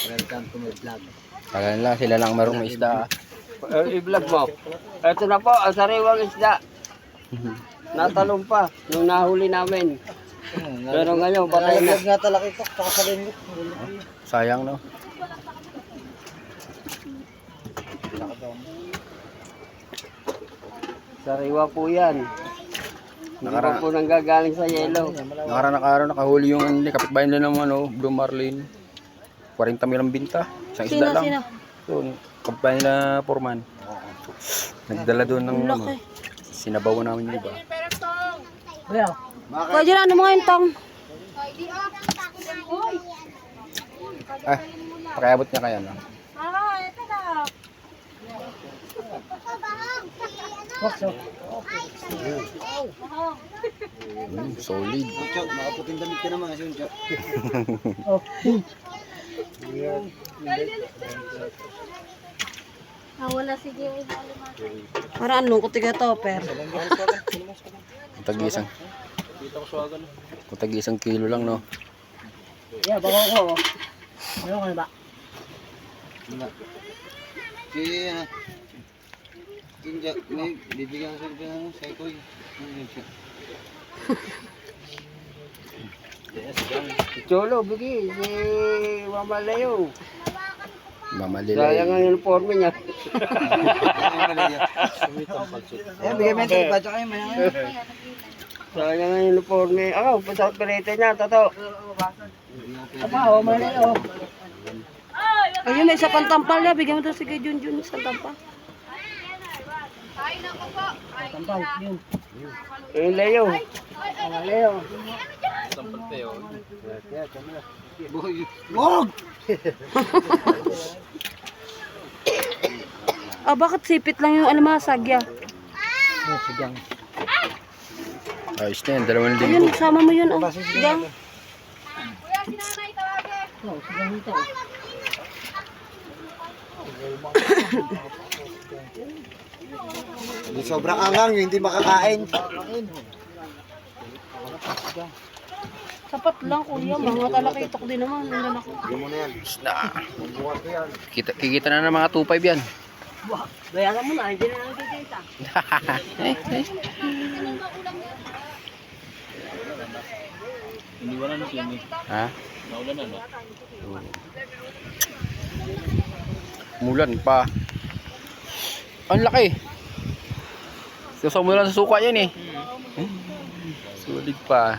Welcome to my vlog. Kala nila sila lang marunong isda. I-vlog mo. Ito na po, ang sariwang isda. Natalong pa nung nahuli namin. Pero ngayon, patay na. Nga talaga ito, saka sa limit. Sayang no. Sariwa po yan. Hindi pa po nanggagaling sa yelo. Nakaraw nakahuli yung kapitbahay nila ng ano, Blue Marlin. 40 mil ang binta. Isang isda lang. Sino? Doon, kapitbahay nila Foreman. Nagdala doon ng ano, sinabawan namin yung iba. Pwede na, ano mga intong? Ah, pakiabot niya kaya no? Solid. Chok, nakaputing damit ka naman kasi yung chok. Wala sige. Parang anong kutiga to, per. Kung tag-isang kilo lang no. Yeah, baka ko. Ano ka ba? Kaya, may bibigyan ko sa Sekoy. Cholo, bigi. Si Mama Leo. Mamalila. Sayang ang uniforme niya. Bigyan mo yung badya kayo, mayangan. Sayang ang uniforme. Ako, sa perete niya, tato. Ayun, may isa pang tampal niya. Bigyan mo daw sige Junjun isang tampal. Yung Leo. Wag! Bakit sipit lang yung almasag ya? Ayos na yan, 2,000. Ayun, sama mo yun. Sigang. Sobrang angang, hindi makakain. Sapat lang, kuya. Mga talakitok din naman. Nandan ako. Bigyan mo na yan. Magbuhat ko yan. Kikita na ng mga 2.5 yan. Bayaran mo na, hindi na nakikita. Ha? Mulan pa. Ang laki. Susumo lang sa suka yan eh. Sulit pa.